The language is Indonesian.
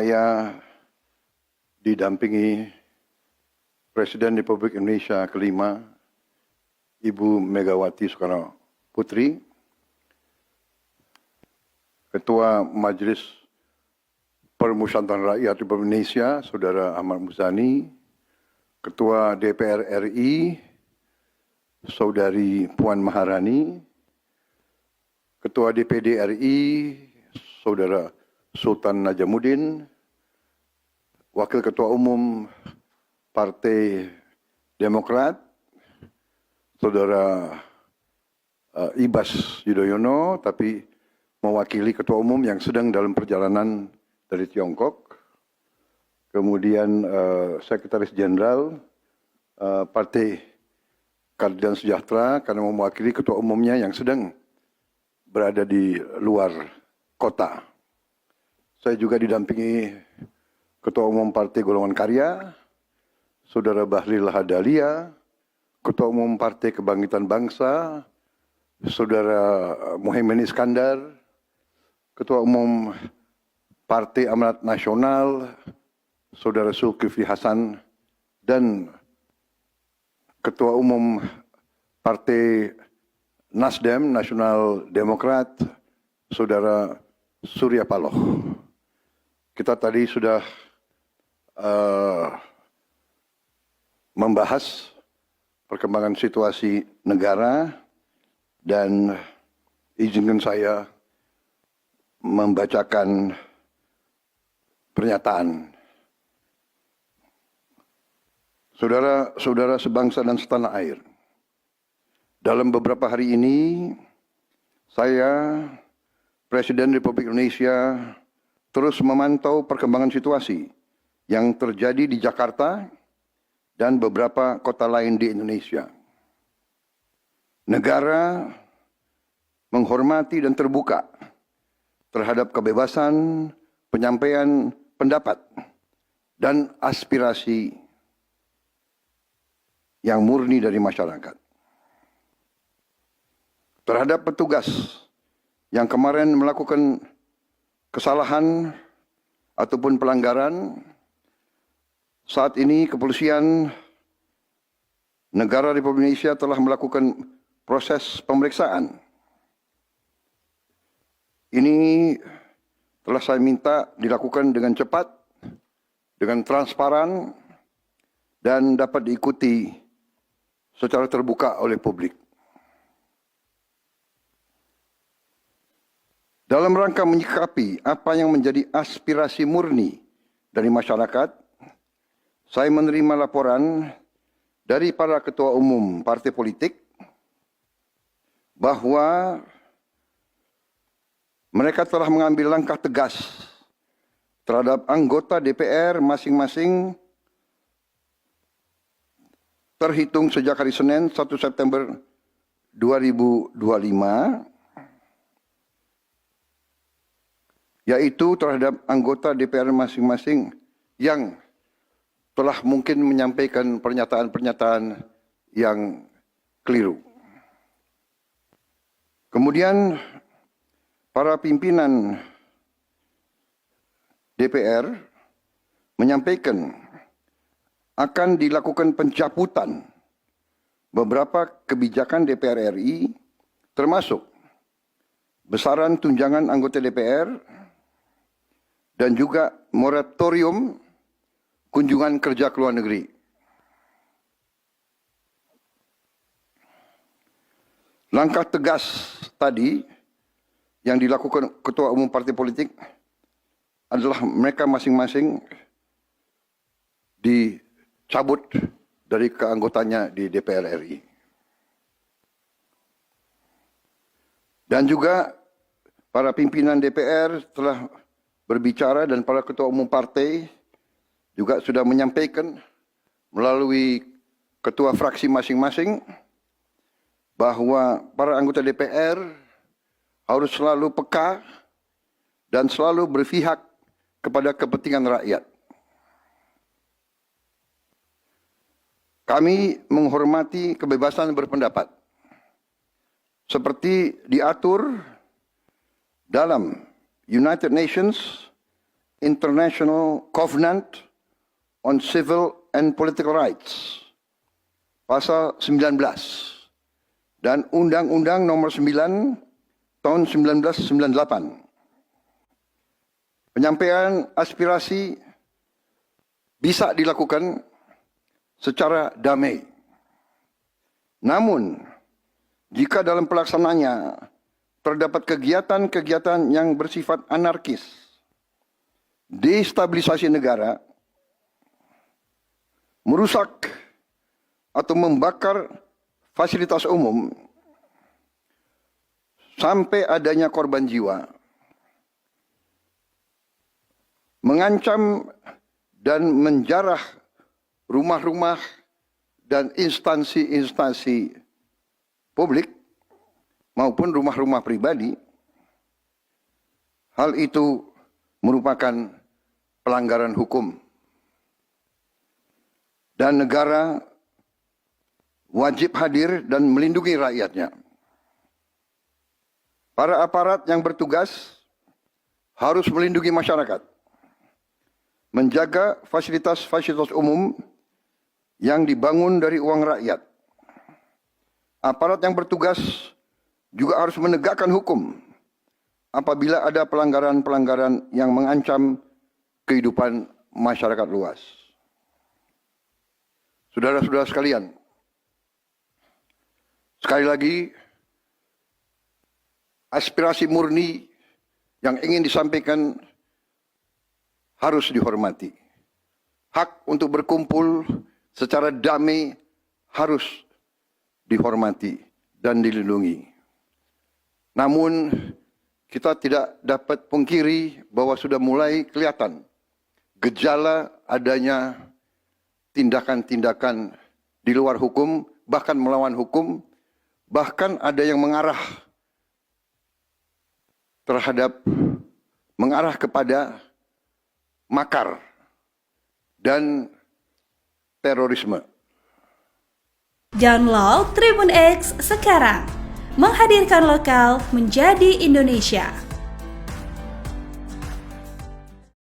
Saya didampingi Presiden Republik Indonesia kelima, Ibu Megawati Soekarno Putri, Ketua Majelis Permusyawaratan Rakyat Republik Indonesia, Saudara Ahmad Muzani, Ketua DPR RI, Saudari Puan Maharani, Ketua DPD RI, Saudara Sultan Najamuddin, Wakil Ketua Umum Partai Demokrat, Saudara Ibas Yudhoyono, tapi mewakili Ketua Umum yang sedang dalam perjalanan dari Tiongkok. Kemudian Sekretaris Jenderal Partai Keadilan Sejahtera karena mewakili Ketua Umumnya yang sedang berada di luar kota. Saya juga didampingi Ketua Umum Partai Golongan Karya, Saudara Bahlil Lahadalia, Ketua Umum Partai Kebangkitan Bangsa, Saudara Muhaimin Iskandar, Ketua Umum Partai Amanat Nasional, Saudara Zulkifli Hasan, dan Ketua Umum Partai Nasdem, Nasional Demokrat, Saudara Surya Paloh. Kita tadi sudah membahas perkembangan situasi negara dan izinkan saya membacakan pernyataan. Saudara-saudara sebangsa dan setanah air, dalam beberapa hari ini saya, Presiden Republik Indonesia, terus memantau perkembangan situasi yang terjadi di Jakarta dan beberapa kota lain di Indonesia. Negara menghormati dan terbuka terhadap kebebasan penyampaian pendapat dan aspirasi yang murni dari masyarakat. Terhadap petugas yang kemarin melakukan kesalahan ataupun pelanggaran, saat ini kepolisian negara Republik Indonesia telah melakukan proses pemeriksaan. Ini telah saya minta dilakukan dengan cepat, dengan transparan, dan dapat diikuti secara terbuka oleh publik. Dalam rangka menyikapi apa yang menjadi aspirasi murni dari masyarakat, saya menerima laporan dari para ketua umum partai politik bahwa mereka telah mengambil langkah tegas terhadap anggota DPR masing-masing terhitung sejak hari Senin 1 September 2025, yaitu terhadap anggota DPR masing-masing yang telah mungkin menyampaikan pernyataan-pernyataan yang keliru. Kemudian para pimpinan DPR menyampaikan akan dilakukan pencabutan beberapa kebijakan DPR RI, termasuk besaran tunjangan anggota DPR, dan juga moratorium kunjungan kerja ke luar negeri. Langkah tegas tadi yang dilakukan ketua umum partai politik adalah mereka masing-masing dicabut dari keanggotanya di DPR RI. Dan juga para pimpinan DPR telah berbicara dan para ketua umum partai juga sudah menyampaikan melalui ketua fraksi masing-masing bahwa para anggota DPR harus selalu peka dan selalu berpihak kepada kepentingan rakyat. Kami menghormati kebebasan berpendapat seperti diatur dalam United Nations International Covenant on Civil and Political Rights, pasal 19, dan Undang-Undang Nomor 9 tahun 1998. Penyampaian aspirasi bisa dilakukan secara damai. Namun, jika dalam pelaksanaannya terdapat kegiatan-kegiatan yang bersifat anarkis, destabilisasi negara, merusak atau membakar fasilitas umum, sampai adanya korban jiwa, mengancam dan menjarah rumah-rumah dan instansi-instansi publik maupun rumah-rumah pribadi, hal itu merupakan pelanggaran hukum. Dan negara wajib hadir dan melindungi rakyatnya. Para aparat yang bertugas harus melindungi masyarakat, menjaga fasilitas-fasilitas umum yang dibangun dari uang rakyat. Aparat yang bertugas juga harus menegakkan hukum apabila ada pelanggaran-pelanggaran yang mengancam kehidupan masyarakat luas. Saudara-saudara sekalian, sekali lagi, aspirasi murni yang ingin disampaikan harus dihormati. Hak untuk berkumpul secara damai harus dihormati dan dilindungi. Namun, kita tidak dapat pungkiri bahwa sudah mulai kelihatan gejala adanya tindakan-tindakan di luar hukum, bahkan melawan hukum, bahkan ada yang mengarah kepada makar dan terorisme. Download Tribun X sekarang, menghadirkan lokal menjadi Indonesia.